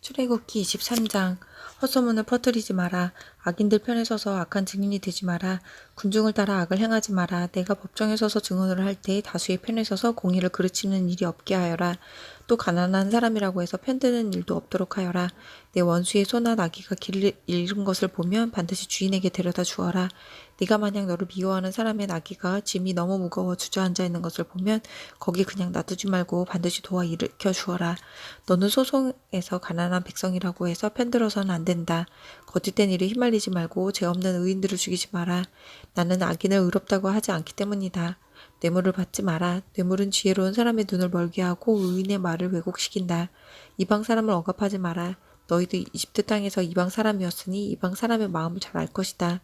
출애굽기 23장. 헛소문을 퍼뜨리지 마라. 악인들 편에 서서 악한 증인이 되지 마라. 군중을 따라 악을 행하지 마라. 내가 법정에 서서 증언을 할 때 다수의 편에 서서 공의를 그르치는 일이 없게 하여라. 또 가난한 사람이라고 해서 편드는 일도 없도록 하여라. 내 원수의 소나 나귀가 길을 잃은 것을 보면 반드시 주인에게 데려다 주어라. 네가 만약 너를 미워하는 사람의 나귀가 짐이 너무 무거워 주저앉아 있는 것을 보면 거기 그냥 놔두지 말고 반드시 도와 일으켜 주어라. 너는 소송에서 가난한 백성이라고 해서 편들어서는 안 된다. 거짓된 일에 휘말리지 말고 죄 없는 의인들을 죽이지 마라. 나는 악인을 의롭다고 하지 않기 때문이다. 뇌물을 받지 마라. 뇌물은 지혜로운 사람의 눈을 멀게 하고 의인의 말을 왜곡시킨다. 이방 사람을 억압하지 마라. 너희도 이집트 땅에서 이방 사람이었으니 이방 사람의 마음을 잘 알 것이다.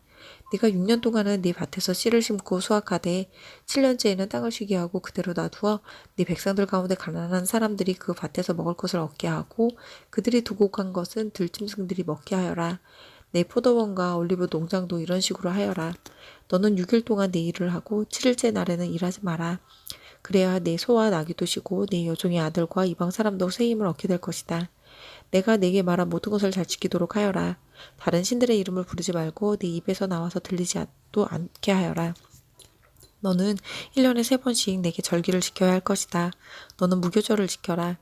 네가 6년 동안은 네 밭에서 씨를 심고 수확하되 7년째에는 땅을 쉬게 하고 그대로 놔두어 네 백성들 가운데 가난한 사람들이 그 밭에서 먹을 것을 얻게 하고 그들이 두고 간 것은 들짐승들이 먹게 하여라. 내 포도원과 올리브 농장도 이런 식으로 하여라. 너는 6일 동안 내 일을 하고 7일째 날에는 일하지 마라. 그래야 내 소와 나귀도 쉬고 내 여종의 아들과 이방 사람도 새 힘을 얻게 될 것이다. 내가 네게 말한 모든 것을 잘 지키도록 하여라. 다른 신들의 이름을 부르지 말고 네 입에서 나와서 들리지도 않게 하여라. 너는 1년에 3번씩 내게 절기를 지켜야 할 것이다. 너는 무교절을 지켜라.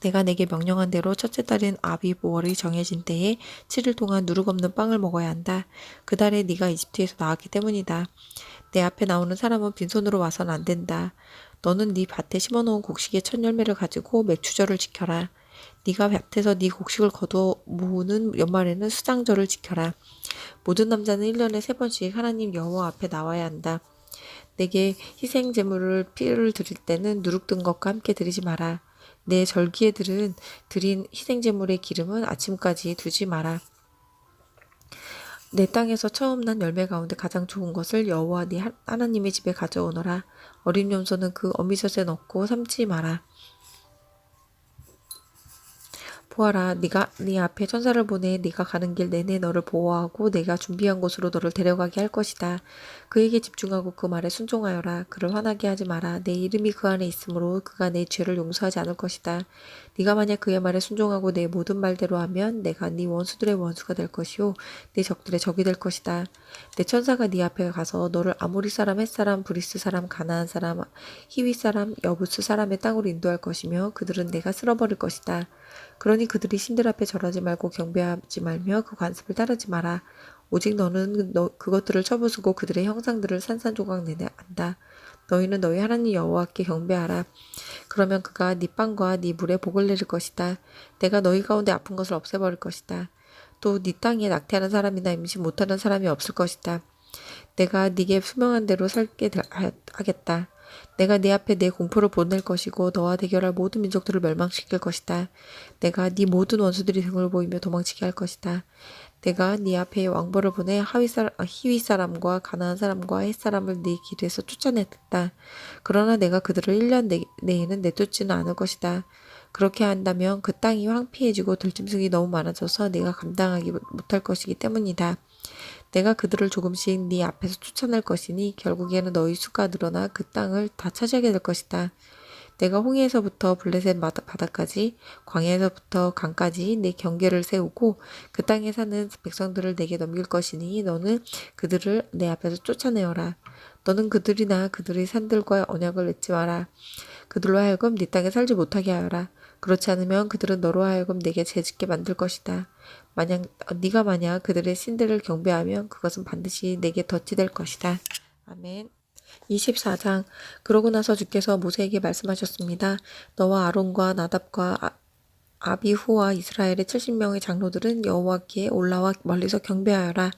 내가 내게 명령한 대로 첫째 달인 아비보월이 정해진 때에 7일 동안 누룩 없는 빵을 먹어야 한다. 그 달에 네가 이집트에서 나왔기 때문이다. 내 앞에 나오는 사람은 빈손으로 와서는 안 된다. 너는 네 밭에 심어놓은 곡식의 첫 열매를 가지고 맥추절을 지켜라. 네가 밭에서 네 곡식을 거둬 모으는 연말에는 수장절을 지켜라. 모든 남자는 1년에 3번씩 하나님 여호와 앞에 나와야 한다. 내게 희생 제물을 피를 드릴 때는 누룩 든 것과 함께 드리지 마라. 내 절기에 드린 희생 제물의 기름은 아침까지 두지 마라. 내 땅에서 처음 난 열매 가운데 가장 좋은 것을 여호와 네 하나님의 집에 가져오너라. 어린 염소는 그 어미젖에 넣고 삶지 마라. 보아라, 네가 네 앞에 천사를 보내 네가 가는 길 내내 너를 보호하고 내가 준비한 곳으로 너를 데려가게 할 것이다. 그에게 집중하고 그 말에 순종하여라. 그를 화나게 하지 마라. 내 이름이 그 안에 있으므로 그가 내 죄를 용서하지 않을 것이다. 네가 만약 그의 말에 순종하고 내 모든 말대로 하면 내가 네 원수들의 원수가 될 것이요 네 적들의 적이 될 것이다. 내 천사가 네 앞에 가서 너를 아모리 사람, 헷 사람, 브리스 사람, 가나안 사람, 히위 사람, 여부스 사람의 땅으로 인도할 것이며 그들은 내가 쓸어버릴 것이다. 그러니 그들이 신들 앞에 절하지 말고 경배하지 말며 그 관습을 따르지 마라. 오직 너는 그것들을 쳐부수고 그들의 형상들을 산산조각 내야 한다. 너희는 너희 하나님 여호와께 경배하라. 그러면 그가 네 빵과 네 물에 복을 내릴 것이다. 내가 너희 가운데 아픈 것을 없애버릴 것이다. 또 네 땅에 낙태하는 사람이나 임신 못하는 사람이 없을 것이다. 내가 네게 수명한 대로 살게 하겠다. 내가 네 앞에 내 공포를 보낼 것이고 너와 대결할 모든 민족들을 멸망시킬 것이다. 내가 네 모든 원수들이 등을 보이며 도망치게 할 것이다. 내가 네 앞에 왕벌을 보내 히위 사람과 가나안 사람과 헷 사람을 네 길에서 쫓아냈다. 그러나 내가 그들을 1년 내에는 내쫓지는 않을 것이다. 그렇게 한다면 그 땅이 황폐해지고 들짐승이 너무 많아져서 내가 감당하기 못할 것이기 때문이다. 내가 그들을 조금씩 네 앞에서 쫓아낼 것이니 결국에는 너희 수가 늘어나 그 땅을 다 차지하게 될 것이다. 내가 홍해에서부터 블레셋 바다까지 광야에서부터 강까지 내 경계를 세우고 그 땅에 사는 백성들을 내게 넘길 것이니 너는 그들을 내 앞에서 쫓아내어라. 너는 그들이나 그들의 산들과 언약을 맺지 마라. 그들로 하여금 네 땅에 살지 못하게 하여라. 그렇지 않으면 그들은 너로 하여금 내게 죄짓게 만들 것이다. 네가 만약 그들의 신들을 경배하면 그것은 반드시 내게 덫이 될 것이다. 아멘. 24장. 그러고 나서 주께서 모세에게 말씀하셨습니다. 너와 아론과 나답과 아비후와 이스라엘의 70명의 장로들은 여호와께 올라와 멀리서 경배하여라.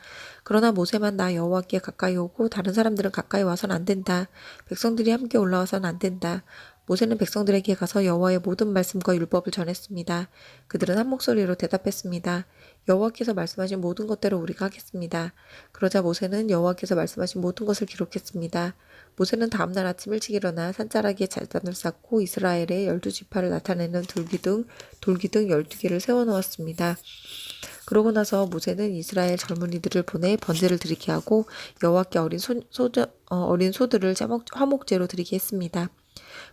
그러나 모세만 나 여호와께 가까이 오고 다른 사람들은 가까이 와서는 안 된다. 백성들이 함께 올라와서는 안 된다. 모세는 백성들에게 가서 여호와의 모든 말씀과 율법을 전했습니다. 그들은 한 목소리로 대답했습니다. 여호와께서 말씀하신 모든 것대로 우리가 하겠습니다. 그러자 모세는 여호와께서 말씀하신 모든 것을 기록했습니다. 모세는 다음날 아침 일찍 일어나 산자락에 잘단을 쌓고 이스라엘의 12지파를 나타내는 돌기둥 12개를 세워놓았습니다. 그러고 나서 모세는 이스라엘 젊은이들을 보내 번제를 드리게 하고 여호와께 어린 소들을 화목제로 드리게 했습니다.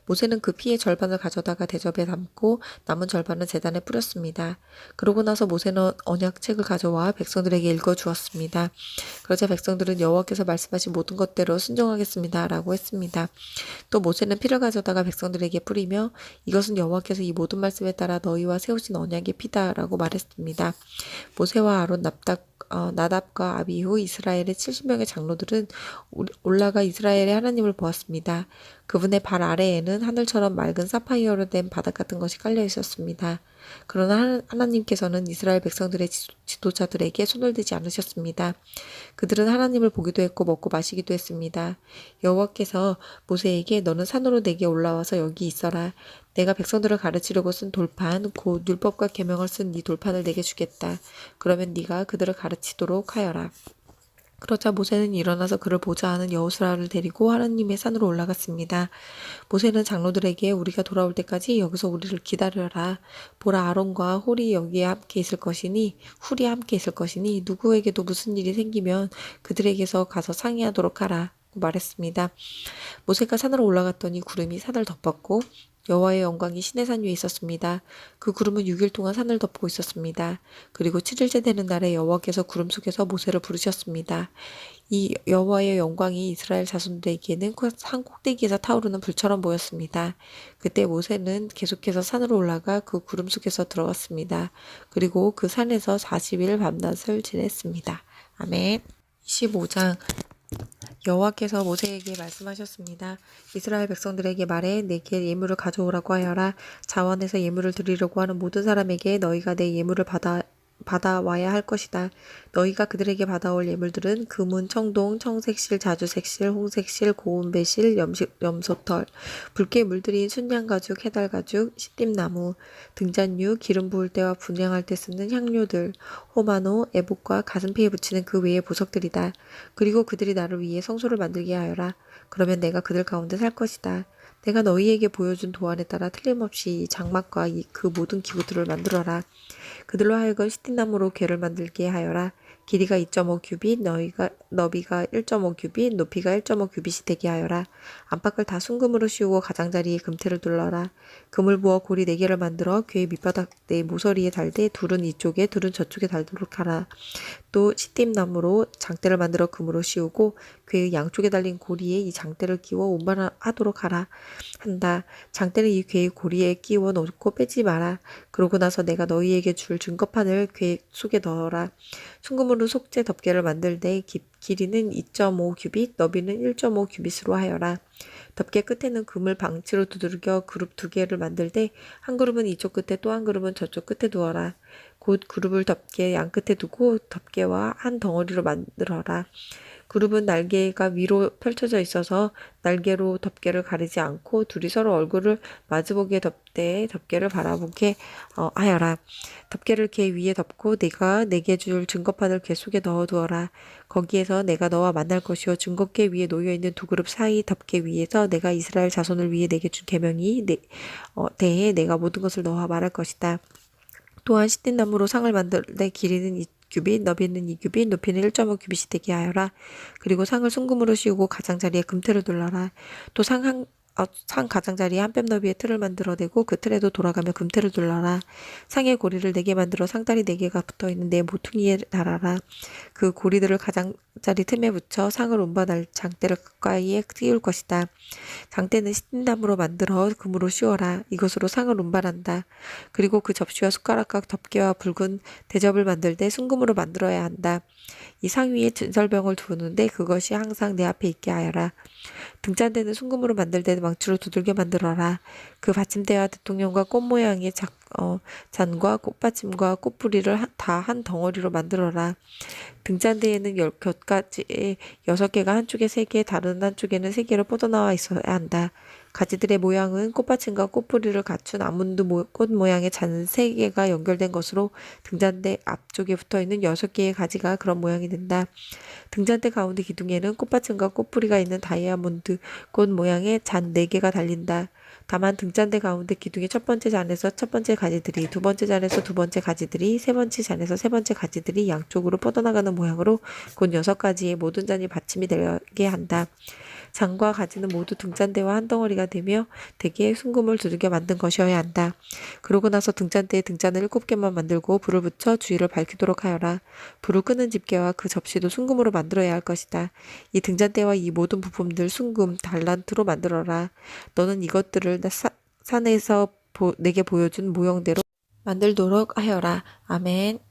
모세는 그 피의 절반을 가져다가 대접에 담고 남은 절반은 제단에 뿌렸습니다. 그러고 나서 모세는 언약책을 가져와 백성들에게 읽어 주었습니다. 그러자 백성들은 여호와께서 말씀하신 모든 것대로 순종하겠습니다 라고 했습니다. 또 모세는 피를 가져다가 백성들에게 뿌리며 이것은 여호와께서 이 모든 말씀에 따라 너희와 세우신 언약의 피다 라고 말했습니다. 모세와 아론, 나답과 아비후 이스라엘의 70명의 장로들은 올라가 이스라엘의 하나님을 보았습니다. 그분의 발 아래에는 하늘처럼 맑은 사파이어로 된 바닥 같은 것이 깔려 있었습니다. 그러나 하나님께서는 이스라엘 백성들의 지도자들에게 손을 대지 않으셨습니다. 그들은 하나님을 보기도 했고 먹고 마시기도 했습니다. 여호와께서 모세에게 너는 산으로 내게 올라와서 여기 있어라. 내가 백성들을 가르치려고 쓴 돌판 곧 율법과 계명을 쓴 이 돌판을 내게 주겠다. 그러면 네가 그들을 가르치도록 하여라. 그러자 모세는 일어나서 그를 보자 하는 여호수아를 데리고 하나님의 산으로 올라갔습니다. 모세는 장로들에게 우리가 돌아올 때까지 여기서 우리를 기다려라. 보라 아론과 홀이 여기에 함께 있을 것이니 훌이 함께 있을 것이니 누구에게도 무슨 일이 생기면 그들에게서 가서 상의하도록 하라. 말했습니다. 모세가 산으로 올라갔더니 구름이 산을 덮었고 여호와의 영광이 시내산 위에 있었습니다. 그 구름은 6일 동안 산을 덮고 있었습니다. 그리고 7일째 되는 날에 여호와께서 구름 속에서 모세를 부르셨습니다. 이 여호와의 영광이 이스라엘 자손들에게는 산 꼭대기에서 타오르는 불처럼 보였습니다. 그때 모세는 계속해서 산으로 올라가 그 구름 속에서 들어갔습니다. 그리고 그 산에서 40일 밤낮을 지냈습니다. 아멘. 25장 여호와께서 모세에게 말씀하셨습니다. 이스라엘 백성들에게 말해 내게 예물을 가져오라고 하여라. 자원에서 예물을 드리려고 하는 모든 사람에게 너희가 내 예물을 받아와야 할 것이다. 너희가 그들에게 받아올 예물들은 금은 청동, 청색실, 자주색실, 홍색실, 고운 배실, 염소털, 붉게 물들인 순양가죽, 해달가죽, 시띠나무, 등잔류, 기름 부을 때와 분향할 때 쓰는 향료들, 호마노, 에봇과 가슴피에 붙이는 그 외의 보석들이다. 그리고 그들이 나를 위해 성소를 만들게 하여라. 그러면 내가 그들 가운데 살 것이다. 내가 너희에게 보여준 도안에 따라 틀림없이 이 장막과 그 모든 기구들을 만들어라. 그들로 하여금 시띠나무로 궤를 만들게 하여라. 길이가 2.5 규빗, 너비가 1.5 규빗, 높이가 1.5 규빗이 되게 하여라. 안팎을 다 순금으로 씌우고 가장자리에 금태를 둘러라. 금을 부어 고리 4개를 만들어 궤의 밑바닥 내 모서리에 달되 둘은 이쪽에 둘은 저쪽에 달도록 하라. 또 시띠나무로 장대를 만들어 금으로 씌우고 궤의 양쪽에 달린 고리에 이 장대를 끼워 운반하도록 하라 한다. 장대는 이 궤의 고리에 끼워 놓고 빼지 마라. 그러고 나서 내가 너희에게 줄 증거판을 궤 속에 넣어라. 순금으로 속죄 덮개를 만들 때 길이는 2.5 규빗, 너비는 1.5 규빗으로 하여라. 덮개 끝에는 금을 방치로 두들겨 그룹 2개를 만들 때 한 그룹은 이쪽 끝에 또 한 그룹은 저쪽 끝에 두어라. 곧 그룹을 덮개 양 끝에 두고 덮개와 한 덩어리로 만들어라. 그룹은 날개가 위로 펼쳐져 있어서 날개로 덮개를 가리지 않고 둘이 서로 얼굴을 마주보게 덮개를 바라보게 하여라. 덮개를 궤 위에 덮고 내가 내게 줄 증거판을 궤 속에 넣어두어라. 거기에서 내가 너와 만날 것이요 증거궤 위에 놓여있는 두 그룹 사이 덮개 위에서 내가 이스라엘 자손을 위해 내게 준 계명이 대해 내가 모든 것을 너와 말할 것이다. 또한 시띠나무로 상을 만들 때 길이는 2규빗, 너비는 2규빗, 높이는 1.5 규빗이 되게 하여라. 그리고 상을 순금으로 씌우고 가장자리에 금틀을 둘러라. 또 상 가장자리에 한 뼘 너비의 틀을 만들어내고 그 틀에도 돌아가며 금틀을 둘러라. 상의 고리를 4개 만들어 상다리 4개가 붙어있는 네 모퉁이에 달아라. 그 고리들을 가장자리 틈에 붙여 상을 운반할 장대를 가까이에 띄울 것이다. 장대는 시틴나무로 만들어 금으로 씌워라. 이것으로 상을 운반한다. 그리고 그 접시와 숟가락과 덮개와 붉은 대접을 만들 때 순금으로 만들어야 한다. 이 상 위에 진설병을 두는데 그것이 항상 내 앞에 있게 하여라. 등잔대는 순금으로 만들 때 망치로 두들겨 만들어라. 그 받침대와 대통령과 꽃 모양의 잔과 꽃받침과 꽃뿌리를 다 한 덩어리로 만들어라. 등잔대에는 곁가지에 6개가 한쪽에 3개, 다른 한쪽에는 3개로 뻗어나와 있어야 한다. 가지들의 모양은 꽃받침과 꽃뿌리를 갖춘 아몬드 꽃 모양의 잔 3개가 연결된 것으로 등잔대 앞쪽에 붙어있는 6개의 가지가 그런 모양이 된다. 등잔대 가운데 기둥에는 꽃받침과 꽃뿌리가 있는 다이아몬드 꽃 모양의 잔 4개가 달린다. 다만 등잔대 가운데 기둥의 첫 번째 잔에서 첫 번째 가지들이, 두 번째 잔에서 두 번째 가지들이, 세 번째 잔에서 세 번째 가지들이 양쪽으로 뻗어나가는 모양으로 곧 6가지의 모든 잔이 받침이 되게 한다. 장과 가지는 모두 등잔대와 한 덩어리가 되며 대기에 순금을 두들겨 만든 것이어야 한다. 그러고 나서 등잔대에 등잔을 7개만 만들고 불을 붙여 주위를 밝히도록 하여라. 불을 끄는 집게와 그 접시도 순금으로 만들어야 할 것이다. 이 등잔대와 이 모든 부품들 순금, 달란트로 만들어라. 너는 이것들을 산에서 내게 보여준 모형대로 만들도록 하여라. 아멘.